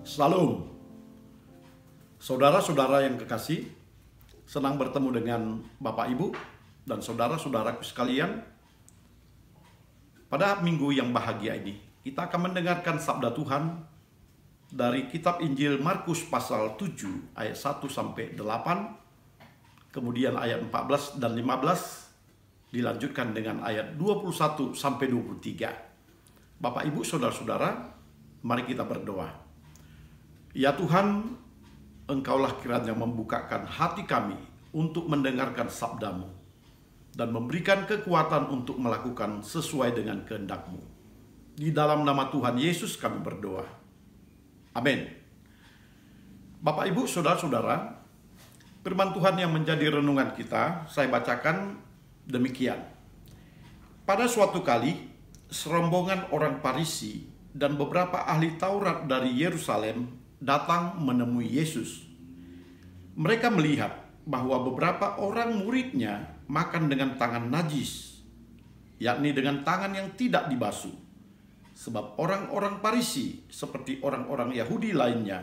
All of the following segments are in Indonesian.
Shalom, saudara-saudara yang kekasih, senang bertemu dengan Bapak Ibu dan saudara-saudaraku sekalian. Pada minggu yang bahagia ini, kita akan mendengarkan sabda Tuhan dari kitab Injil Markus pasal 7 ayat 1 sampai 8, kemudian ayat 14 dan 15, dilanjutkan dengan ayat 21 sampai 23. Bapak Ibu, saudara-saudara, mari kita berdoa. Ya Tuhan, Engkaulah kiranya membukakan hati kami untuk mendengarkan sabda-Mu dan memberikan kekuatan untuk melakukan sesuai dengan kehendak-Mu. Di dalam nama Tuhan Yesus kami berdoa. Amin. Bapak Ibu, saudara-saudara, firman Tuhan yang menjadi renungan kita, saya bacakan demikian. Pada suatu kali, serombongan orang Farisi dan beberapa ahli Taurat dari Yerusalem datang menemui Yesus. Mereka melihat bahwa beberapa orang muridnya makan dengan tangan najis, yakni dengan tangan yang tidak dibasuh. Sebab orang-orang Farisi seperti orang-orang Yahudi lainnya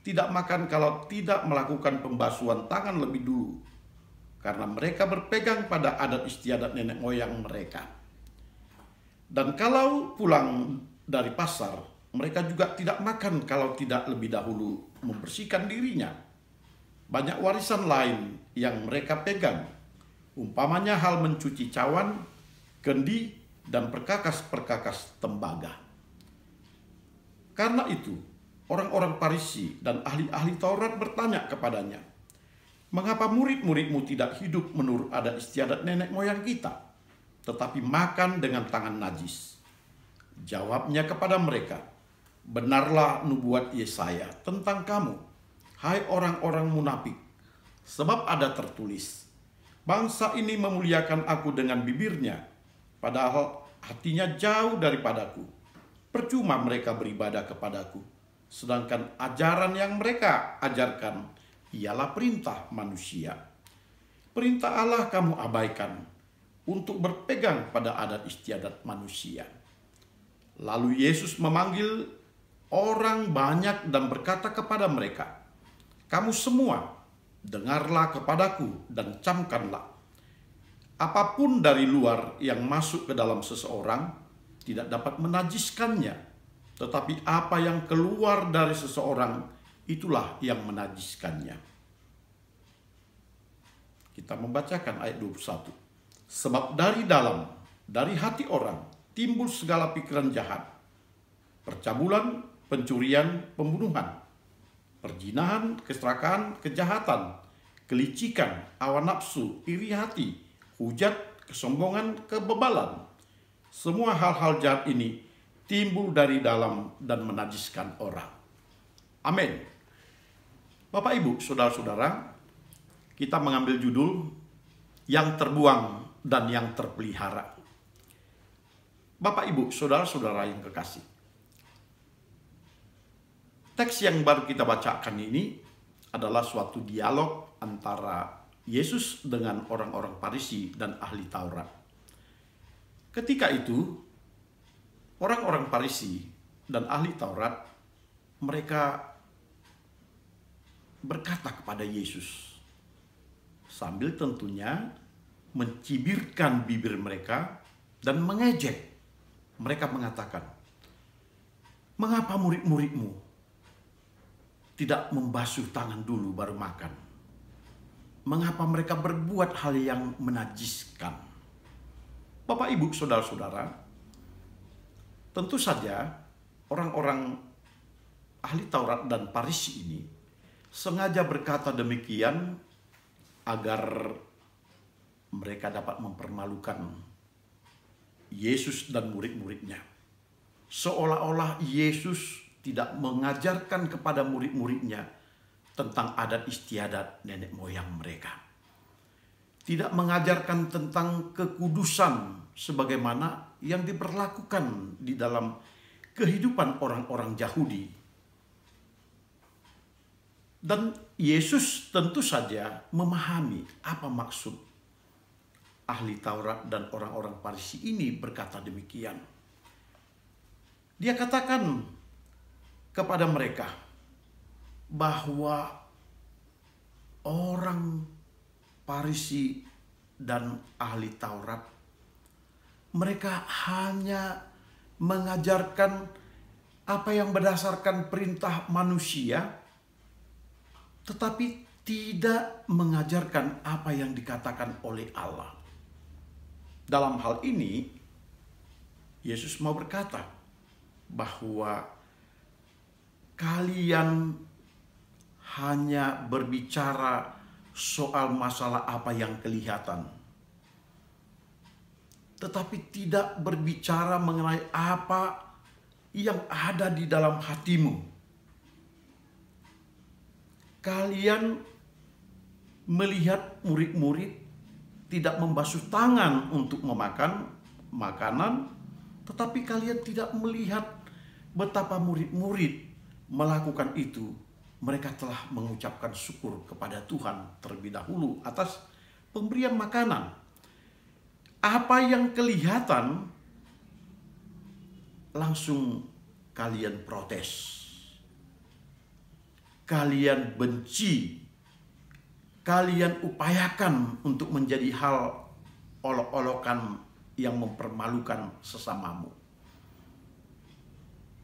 tidak makan kalau tidak melakukan pembasuhan tangan lebih dulu, karena mereka berpegang pada adat istiadat nenek moyang mereka. Dan kalau pulang dari pasar, mereka juga tidak makan kalau tidak lebih dahulu membersihkan dirinya. Banyak warisan lain yang mereka pegang, umpamanya hal mencuci cawan, kendi, dan perkakas-perkakas tembaga. Karena itu, orang-orang Farisi dan ahli-ahli Taurat bertanya kepadanya, "Mengapa murid-muridmu tidak hidup menurut adat istiadat nenek moyang kita, tetapi makan dengan tangan najis?" Jawabnya kepada mereka, "Benarlah nubuat Yesaya tentang kamu, hai orang-orang munafik. Sebab ada tertulis, bangsa ini memuliakan aku dengan bibirnya, padahal hatinya jauh daripadaku. Percuma mereka beribadah kepadaku, sedangkan ajaran yang mereka ajarkan ialah perintah manusia. Perintah Allah kamu abaikan untuk berpegang pada adat istiadat manusia." Lalu Yesus memanggil orang banyak dan berkata kepada mereka, "Kamu semua, dengarlah kepadaku dan camkanlah. Apapun dari luar yang masuk ke dalam seseorang tidak dapat menajiskannya, tetapi apa yang keluar dari seseorang itulah yang menajiskannya." Kita membacakan ayat 21. "Sebab dari dalam, dari hati orang, timbul segala pikiran jahat, percabulan, pencurian, pembunuhan, perzinahan, keserakahan, kejahatan, kelicikan, hawa nafsu, iri hati, hujat, kesombongan, kebebalan. Semua hal-hal jahat ini timbul dari dalam dan menajiskan orang." Amin. Bapak Ibu, saudara-saudara, kita mengambil judul yang terbuang dan yang terpelihara. Bapak Ibu, saudara-saudara yang kekasih, teks yang baru kita bacakan ini adalah suatu dialog antara Yesus dengan orang-orang Farisi dan ahli Taurat. Ketika itu, orang-orang Farisi dan ahli Taurat, mereka berkata kepada Yesus, sambil tentunya mencibirkan bibir mereka dan mengejek. Mereka mengatakan, "Mengapa murid-muridmu tidak membasuh tangan dulu baru makan? Mengapa mereka berbuat hal yang menajiskan?" Bapak, Ibu, saudara-saudara, tentu saja orang-orang ahli Taurat dan Farisi ini sengaja berkata demikian agar mereka dapat mempermalukan Yesus dan murid-muridnya. Seolah-olah Yesus tidak mengajarkan kepada murid-muridnya tentang adat istiadat nenek moyang mereka. Tidak mengajarkan tentang kekudusan sebagaimana yang diberlakukan di dalam kehidupan orang-orang Yahudi. Dan Yesus tentu saja memahami apa maksud ahli Taurat dan orang-orang Farisi ini berkata demikian. Dia katakan kepada mereka, bahwa orang Farisi dan ahli Taurat, mereka hanya mengajarkan apa yang berdasarkan perintah manusia, tetapi tidak mengajarkan apa yang dikatakan oleh Allah. Dalam hal ini, Yesus mau berkata bahwa kalian hanya berbicara soal masalah apa yang kelihatan, tetapi tidak berbicara mengenai apa yang ada di dalam hatimu. Kalian melihat murid-murid tidak membasuh tangan untuk memakan makanan, tetapi kalian tidak melihat betapa murid-murid melakukan itu. Mereka telah mengucapkan syukur kepada Tuhan terlebih dahulu atas pemberian makanan. Apa yang kelihatan langsung kalian protes. Kalian benci. Kalian upayakan untuk menjadi hal olok-olokan yang mempermalukan sesamamu.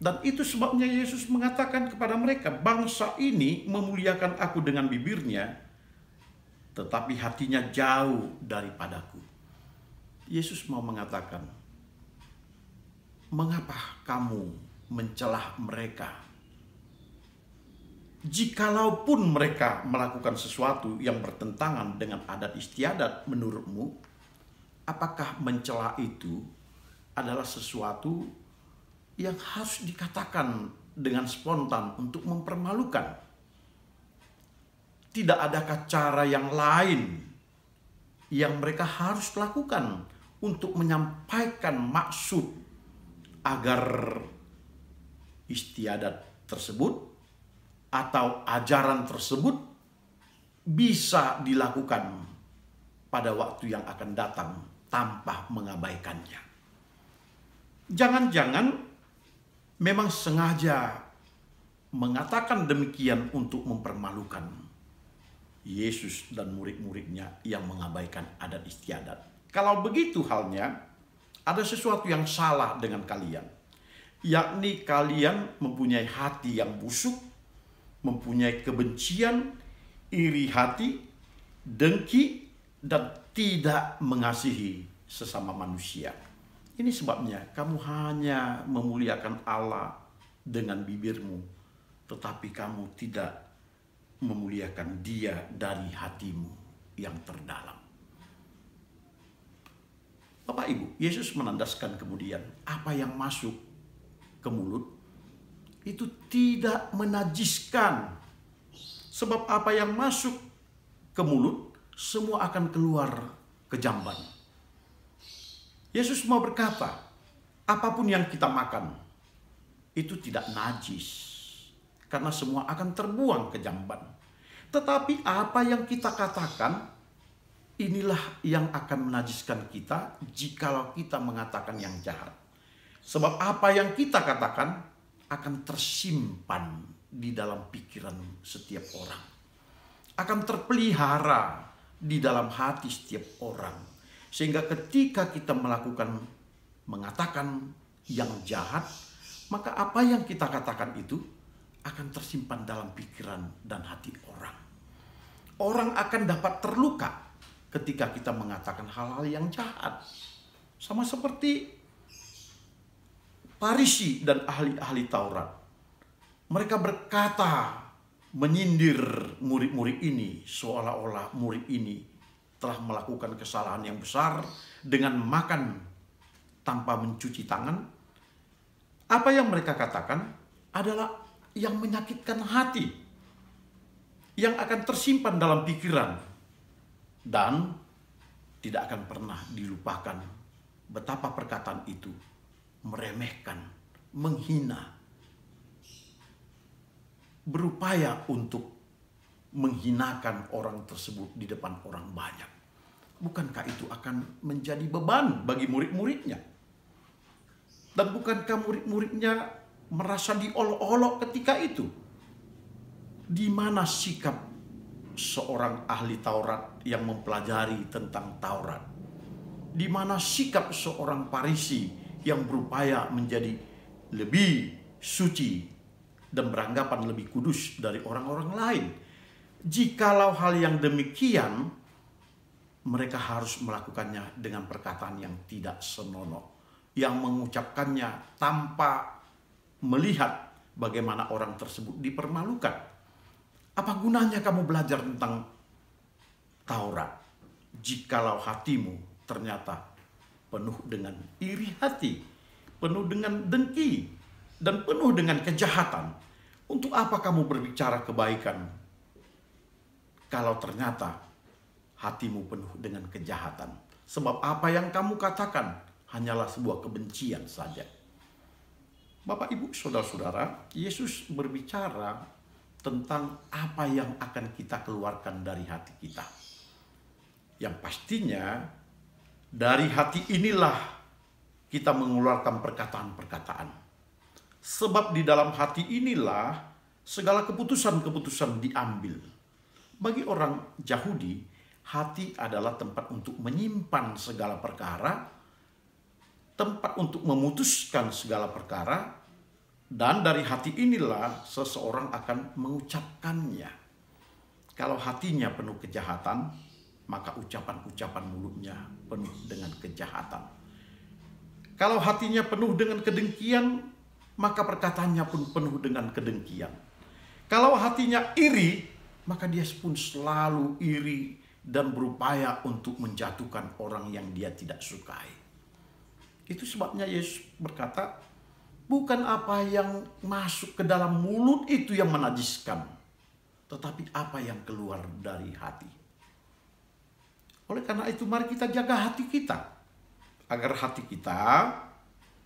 Dan itu sebabnya Yesus mengatakan kepada mereka, bangsa ini memuliakan aku dengan bibirnya, tetapi hatinya jauh daripadaku. Yesus mau mengatakan, mengapa kamu mencelah mereka? Jikalaupun mereka melakukan sesuatu yang bertentangan dengan adat istiadat menurutmu, apakah mencela itu adalah sesuatu yang harus dikatakan dengan spontan untuk mempermalukan? Tidak adakah cara yang lain yang mereka harus lakukan untuk menyampaikan maksud agar istiadat tersebut atau ajaran tersebut bisa dilakukan pada waktu yang akan datang tanpa mengabaikannya? Jangan-jangan memang sengaja mengatakan demikian untuk mempermalukan Yesus dan murid-muridnya yang mengabaikan adat istiadat. Kalau begitu halnya, ada sesuatu yang salah dengan kalian, yakni kalian mempunyai hati yang busuk, mempunyai kebencian, iri hati, dengki, dan tidak mengasihi sesama manusia. Ini sebabnya kamu hanya memuliakan Allah dengan bibirmu, tetapi kamu tidak memuliakan Dia dari hatimu yang terdalam. Bapak Ibu, Yesus menandaskan kemudian apa yang masuk ke mulut itu tidak menajiskan. Sebab apa yang masuk ke mulut semua akan keluar ke jamban. Yesus mau berkata, apapun yang kita makan itu tidak najis, karena semua akan terbuang ke jamban. Tetapi apa yang kita katakan, inilah yang akan menajiskan kita jikalau kita mengatakan yang jahat. Sebab apa yang kita katakan akan tersimpan di dalam pikiran setiap orang, akan terpelihara di dalam hati setiap orang, sehingga ketika kita mengatakan yang jahat, maka apa yang kita katakan itu akan tersimpan dalam pikiran dan hati orang. Orang akan dapat terluka ketika kita mengatakan hal-hal yang jahat, sama seperti Farisi dan ahli-ahli Taurat. Mereka berkata, menyindir murid-murid ini, seolah-olah murid ini telah melakukan kesalahan yang besar dengan makan tanpa mencuci tangan. Apa yang mereka katakan adalah yang menyakitkan hati, yang akan tersimpan dalam pikiran, dan tidak akan pernah dilupakan betapa perkataan itu meremehkan, menghina, berupaya untuk menghinakan orang tersebut di depan orang banyak. Bukankah itu akan menjadi beban bagi murid-muridnya? Dan bukankah murid-muridnya merasa diolok-olok ketika itu? Di mana sikap seorang ahli Taurat yang mempelajari tentang Taurat? Di mana sikap seorang Farisi yang berupaya menjadi lebih suci dan beranggapan lebih kudus dari orang-orang lain? Jikalau hal yang demikian, mereka harus melakukannya dengan perkataan yang tidak senonoh, yang mengucapkannya tanpa melihat bagaimana orang tersebut dipermalukan. Apa gunanya kamu belajar tentang Taurat jikalau hatimu ternyata penuh dengan iri hati, penuh dengan dengki, dan penuh dengan kejahatan? Untuk apa kamu berbicara kebaikan kalau ternyata hatimu penuh dengan kejahatan? Sebab apa yang kamu katakan hanyalah sebuah kebencian saja. Bapak, Ibu, Saudara-saudara, Yesus berbicara tentang apa yang akan kita keluarkan dari hati kita. Yang pastinya dari hati inilah kita mengeluarkan perkataan-perkataan. Sebab di dalam hati inilah segala keputusan-keputusan diambil. Bagi orang Yahudi, hati adalah tempat untuk menyimpan segala perkara, tempat untuk memutuskan segala perkara, dan dari hati inilah seseorang akan mengucapkannya. Kalau hatinya penuh kejahatan, maka ucapan-ucapan mulutnya penuh dengan kejahatan. Kalau hatinya penuh dengan kedengkian, maka perkataannya pun penuh dengan kedengkian. Kalau hatinya iri, maka dia pun selalu iri dan berupaya untuk menjatuhkan orang yang dia tidak sukai. Itu sebabnya Yesus berkata, bukan apa yang masuk ke dalam mulut itu yang menajiskan, tetapi apa yang keluar dari hati. Oleh karena itu mari kita jaga hati kita, agar hati kita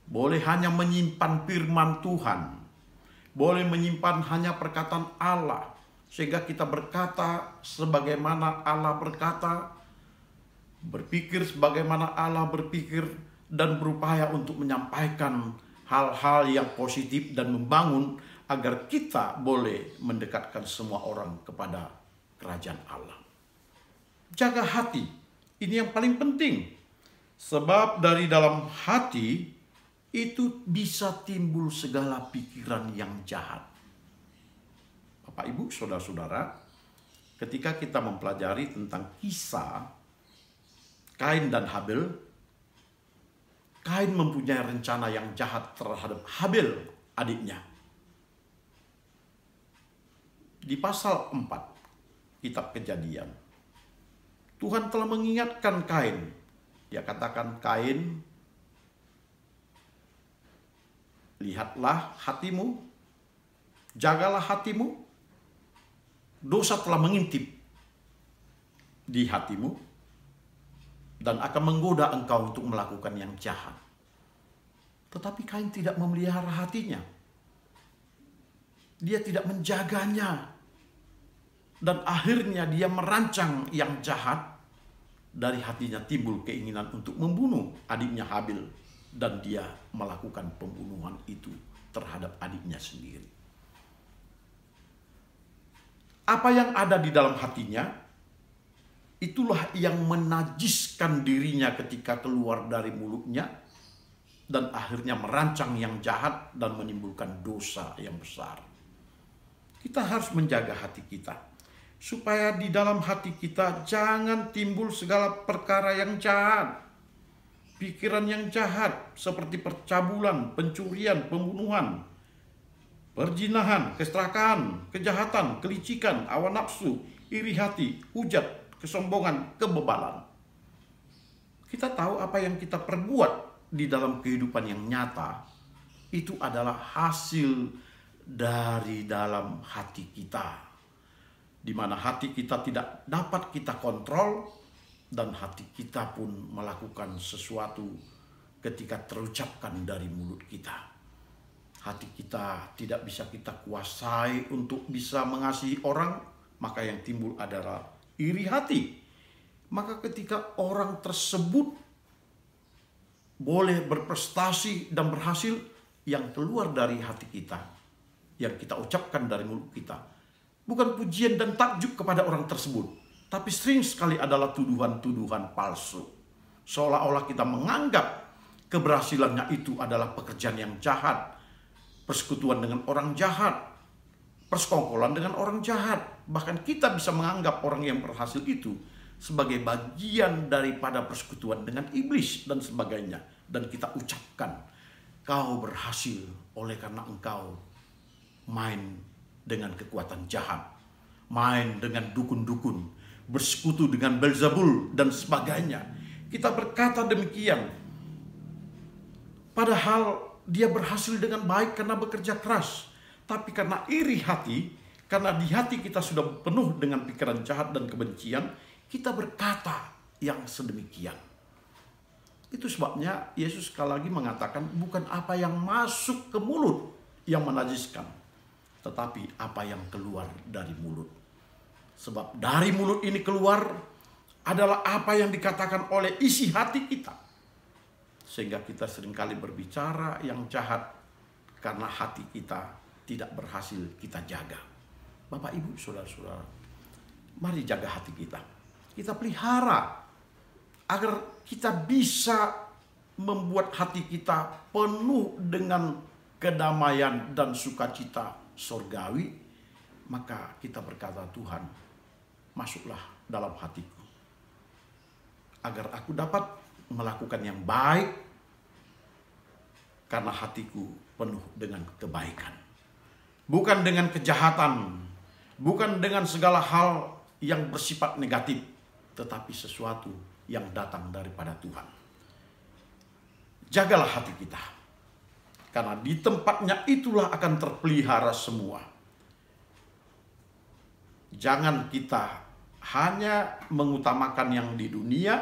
boleh hanya menyimpan firman Tuhan, boleh menyimpan hanya perkataan Allah, sehingga kita berkata sebagaimana Allah berkata, berpikir sebagaimana Allah berpikir, dan berupaya untuk menyampaikan hal-hal yang positif dan membangun agar kita boleh mendekatkan semua orang kepada kerajaan Allah. Jaga hati, ini yang paling penting. Sebab dari dalam hati itu bisa timbul segala pikiran yang jahat. Bapak, Ibu, Saudara-saudara, ketika kita mempelajari tentang kisah Kain dan Habel, Kain mempunyai rencana yang jahat terhadap Habel, adiknya. Di pasal 4 kitab Kejadian, Tuhan telah mengingatkan Kain. Dia katakan, Kain, lihatlah hatimu, jagalah hatimu. Dosa telah mengintip di hatimu dan akan menggoda engkau untuk melakukan yang jahat. Tetapi Kain tidak memelihara hatinya. Dia tidak menjaganya. Dan akhirnya dia merancang yang jahat. Dari hatinya timbul keinginan untuk membunuh adiknya Habel. Dan dia melakukan pembunuhan itu terhadap adiknya sendiri. Apa yang ada di dalam hatinya, itulah yang menajiskan dirinya ketika keluar dari mulutnya, dan akhirnya merancang yang jahat dan menimbulkan dosa yang besar. Kita harus menjaga hati kita, supaya di dalam hati kita jangan timbul segala perkara yang jahat, pikiran yang jahat seperti percabulan, pencurian, pembunuhan, perzinahan, keserakahan, kejahatan, kelicikan, hawa nafsu, iri hati, hujat, kesombongan, kebebalan. Kita tahu apa yang kita perbuat di dalam kehidupan yang nyata itu adalah hasil dari dalam hati kita, di mana hati kita tidak dapat kita kontrol, dan hati kita pun melakukan sesuatu ketika terucapkan dari mulut kita. Hati kita tidak bisa kita kuasai untuk bisa mengasihi orang, maka yang timbul adalah iri hati. Maka ketika orang tersebut boleh berprestasi dan berhasil, yang keluar dari hati kita, yang kita ucapkan dari mulut kita, bukan pujian dan takjub kepada orang tersebut, tapi sering sekali adalah tuduhan-tuduhan palsu. Seolah-olah kita menganggap keberhasilannya itu adalah pekerjaan yang jahat, persekutuan dengan orang jahat, persekongkolan dengan orang jahat. Bahkan kita bisa menganggap orang yang berhasil itu sebagai bagian daripada persekutuan dengan iblis dan sebagainya. Dan kita ucapkan, kau berhasil oleh karena engkau main dengan kekuatan jahat, main dengan dukun-dukun, bersekutu dengan Belzebul dan sebagainya. Kita berkata demikian, padahal dia berhasil dengan baik karena bekerja keras. Tapi karena iri hati, karena di hati kita sudah penuh dengan pikiran jahat dan kebencian, kita berkata yang sedemikian. Itu sebabnya Yesus sekali lagi mengatakan, bukan apa yang masuk ke mulut yang menajiskan, tetapi apa yang keluar dari mulut. Sebab dari mulut ini keluar adalah apa yang dikatakan oleh isi hati kita. Sehingga kita seringkali berbicara yang jahat karena hati kita tidak berhasil kita jaga. Bapak, Ibu, Saudara-saudara, mari jaga hati kita. Kita pelihara agar kita bisa membuat hati kita penuh dengan kedamaian dan sukacita surgawi. Maka kita berkata, Tuhan, masuklah dalam hatiku, agar aku dapat melakukan yang baik, karena hatiku penuh dengan kebaikan. Bukan dengan kejahatan, bukan dengan segala hal yang bersifat negatif, tetapi sesuatu yang datang daripada Tuhan. Jagalah hati kita, karena di tempatnya itulah akan terpelihara semua. Jangan kita hanya mengutamakan yang di dunia,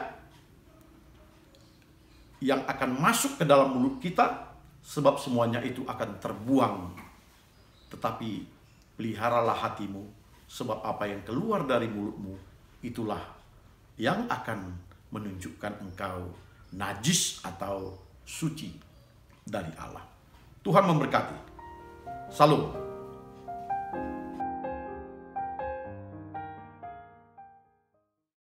yang akan masuk ke dalam mulut kita, sebab semuanya itu akan terbuang. Tetapi peliharalah hatimu, sebab apa yang keluar dari mulutmu, itulah yang akan menunjukkan engkau najis atau suci dari Allah. Tuhan memberkati. Salam.